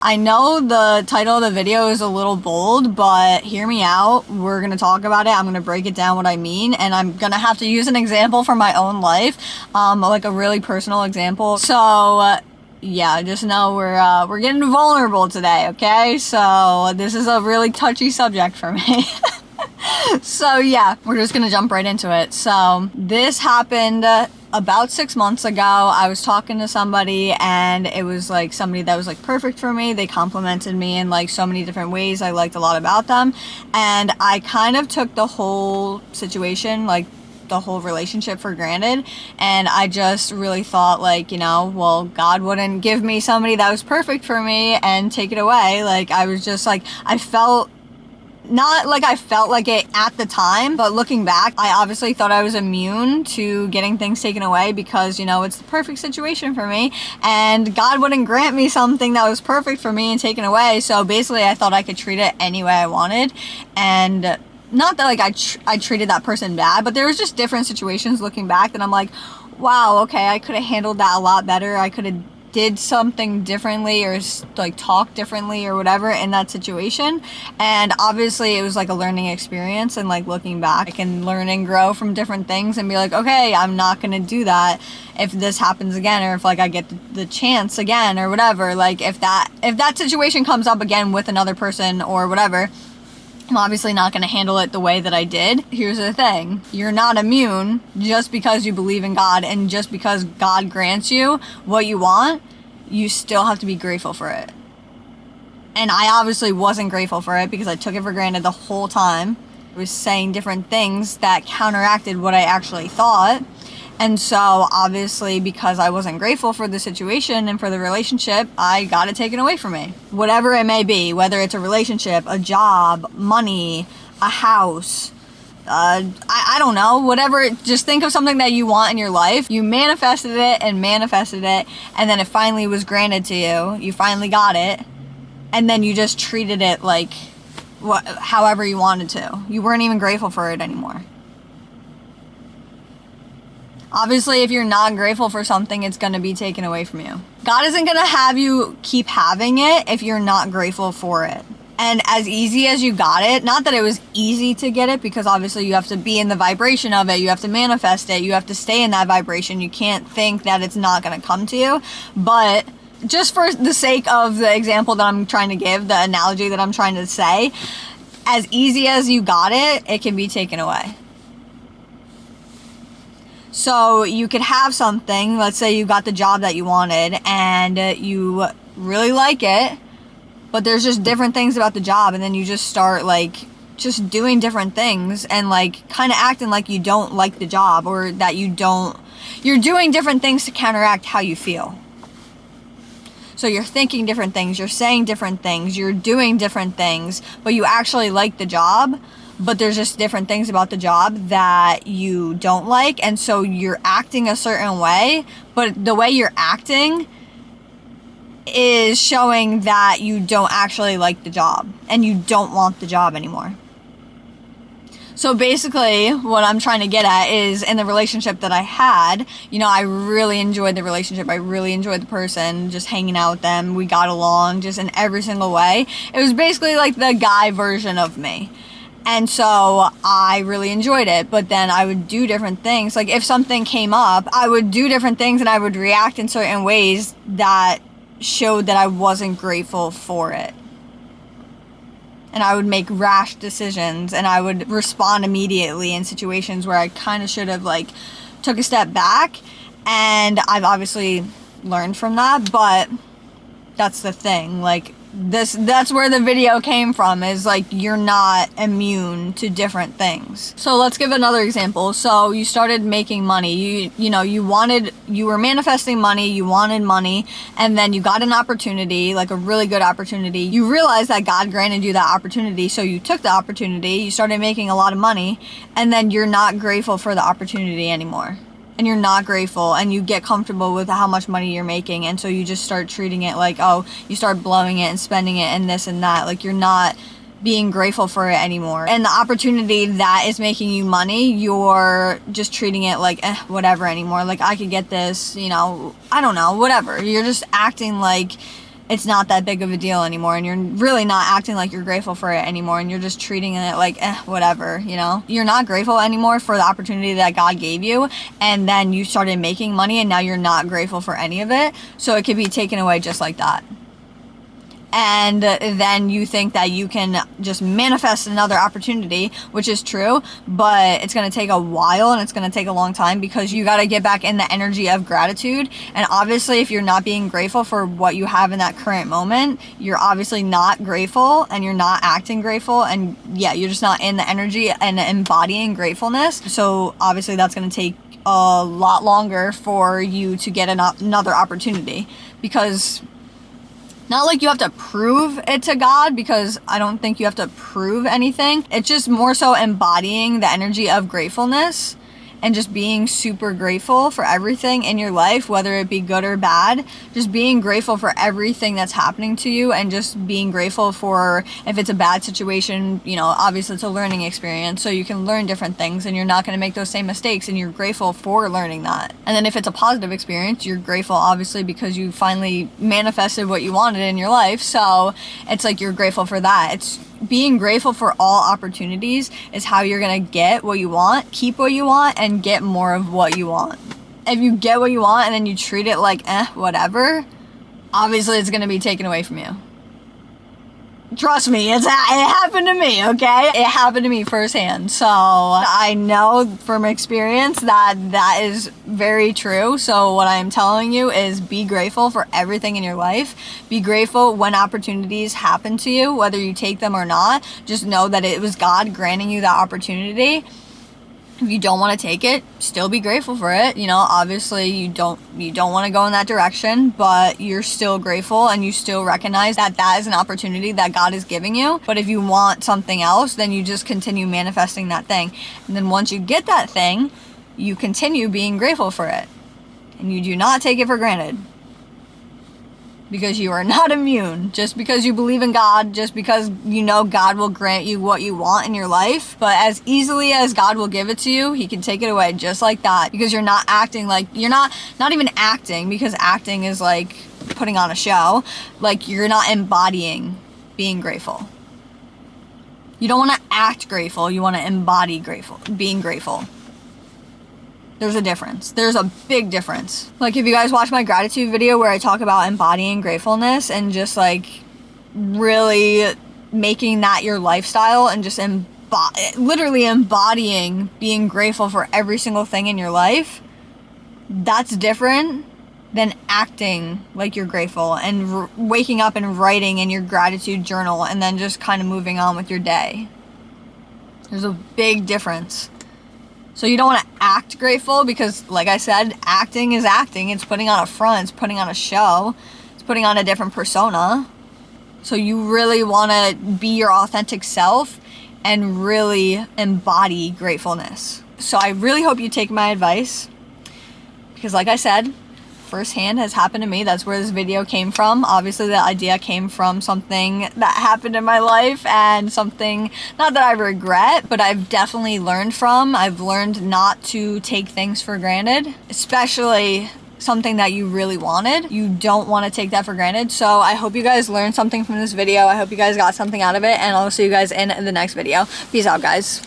I know the title of the video is a little bold, but hear me out. We're going to talk about it. I'm going to break it down what I mean, and I'm going to have to use an example from my own life, like a really personal example. So, yeah, just know we're getting vulnerable today, okay? So, this is a really touchy subject for me. So, yeah, we're just going to jump right into it. So, this happened about 6 months ago. I was talking to somebody, and it was like somebody that was like perfect for me. They complimented me in like so many different ways. I liked a lot about them, and I kind of took the whole situation, like the whole relationship, for granted. And I just really thought, like, you know, well, God wouldn't give me somebody that was perfect for me and take it away. Like, I was just like, I felt not like I felt like it at the time, but looking back, I obviously thought I was immune to getting things taken away because, you know, it's the perfect situation for me, and God wouldn't grant me something that was perfect for me and taken away. So basically, I thought I could treat it any way I wanted, and not that like I treated that person bad, but there was just different situations looking back that I'm like, wow, okay, I could have handled that a lot better. I could have did something differently or like talk differently or whatever in that situation. And obviously it was like a learning experience, and like looking back, I can learn and grow from different things and be like, okay, I'm not gonna do that if this happens again, or if like I get the chance again or whatever. Like if that situation comes up again with another person or whatever, I'm obviously not going to handle it the way that I did. Here's the thing. You're not immune just because you believe in God, and just because God grants you what you want, you still have to be grateful for it. And I obviously wasn't grateful for it because I took it for granted the whole time. I was saying different things that counteracted what I actually thought. And so, obviously, because I wasn't grateful for the situation and for the relationship, I got it taken away from me. Whatever it may be, whether it's a relationship, a job, money, a house, I don't know, whatever. Just think of something that you want in your life. You manifested it, and then it finally was granted to you. You finally got it, and then you just treated it like however you wanted to. You weren't even grateful for it anymore. Obviously, if you're not grateful for something, it's going to be taken away from you. God isn't going to have you keep having it if you're not grateful for it. And as easy as you got it, not that it was easy to get it, because obviously you have to be in the vibration of it, you have to manifest it, you have to stay in that vibration. You can't think that it's not going to come to you. But just for the sake of the example that I'm trying to give, the analogy that I'm trying to say, as easy as you got it, it can be taken away. So you could have something, let's say you got the job that you wanted and you really like it, but there's just different things about the job, and then you just start like just doing different things and like kind of acting like you don't like the job, or that you're doing different things to counteract how you feel. So you're thinking different things, you're saying different things, you're doing different things, but you actually like the job. But there's just different things about the job that you don't like, and so you're acting a certain way, but the way you're acting is showing that you don't actually like the job, and you don't want the job anymore. So basically, what I'm trying to get at is, in the relationship that I had, you know, I really enjoyed the relationship. I really enjoyed the person, just hanging out with them. We got along just in every single way. It was basically like the guy version of me. And so I really enjoyed it, but then I would do different things. Like if something came up, I would do different things, and I would react in certain ways that showed that I wasn't grateful for it. And I would make rash decisions, and I would respond immediately in situations where I kind of should have like took a step back. And I've obviously learned from that, but that's the thing. Like, that's where the video came from, is like you're not immune to different things. So let's give another example. So you started making money, you were manifesting money, you wanted money, and then you got an opportunity, like a really good opportunity. You realized that God granted you that opportunity, so you took the opportunity, you started making a lot of money, and then you're not grateful for the opportunity anymore. And you're not grateful, and you get comfortable with how much money you're making, and so you just start treating it like, oh, you start blowing it and spending it and this and that. Like, you're not being grateful for it anymore. And the opportunity that is making you money, you're just treating it like whatever anymore. Like, I could get this, you know, I don't know, whatever. You're just acting like it's not that big of a deal anymore, and you're really not acting like you're grateful for it anymore, and you're just treating it like whatever, you know. You're not grateful anymore for the opportunity that God gave you, and then you started making money and now you're not grateful for any of it, so it could be taken away just like that. And then you think that you can just manifest another opportunity, which is true, but it's going to take a while and it's going to take a long time, because you got to get back in the energy of gratitude. And obviously, if you're not being grateful for what you have in that current moment, you're obviously not grateful, and you're not acting grateful, and yeah, you're just not in the energy and embodying gratefulness. So obviously that's going to take a lot longer for you to get another opportunity, because not like you have to prove it to God, because I don't think you have to prove anything. It's just more so embodying the energy of gratefulness and just being super grateful for everything in your life, whether it be good or bad. Just being grateful for everything that's happening to you, and just being grateful for, if it's a bad situation, you know, obviously it's a learning experience, so you can learn different things and you're not going to make those same mistakes, and you're grateful for learning that. And then if it's a positive experience, you're grateful obviously because you finally manifested what you wanted in your life, so it's like you're grateful for that. It's being grateful for all opportunities is how you're gonna get what you want, keep what you want, and get more of what you want. If you get what you want and then you treat it like whatever, obviously it's gonna be taken away from you. Trust me, it happened to me, okay? It happened to me firsthand. So I know from experience that that is very true. So what I'm telling you is be grateful for everything in your life. Be grateful when opportunities happen to you, whether you take them or not. Just know that it was God granting you that opportunity. If you don't want to take it, still be grateful for it. You know, obviously you don't want to go in that direction, but you're still grateful and you still recognize that that is an opportunity that God is giving you. But if you want something else, then you just continue manifesting that thing. And then once you get that thing, you continue being grateful for it. And you do not take it for granted. Because you are not immune. Just because you believe in God, just because you know God will grant you what you want in your life, but as easily as God will give it to you, He can take it away just like that, because you're not acting like, you're not even acting, because acting is like putting on a show. Like, you're not embodying being grateful. You don't want to act grateful, you want to embody being grateful. There's a difference. There's a big difference. Like, if you guys watch my gratitude video where I talk about embodying gratefulness and just like really making that your lifestyle, and just literally embodying being grateful for every single thing in your life, that's different than acting like you're grateful and waking up and writing in your gratitude journal and then just kind of moving on with your day. There's a big difference. So you don't want to act grateful, because like I said, acting is acting. It's putting on a front, it's putting on a show, it's putting on a different persona. So you really want to be your authentic self and really embody gratefulness. So I really hope you take my advice, because like I said, firsthand has happened to me. That's where this video came from. Obviously the idea came from something that happened in my life, and something, not that I regret, but I've definitely learned from. I've learned not to take things for granted, especially something that you really wanted. You don't want to take that for granted. So I hope you guys learned something from this video. I hope you guys got something out of it, and I'll see you guys in the next video. Peace out, guys.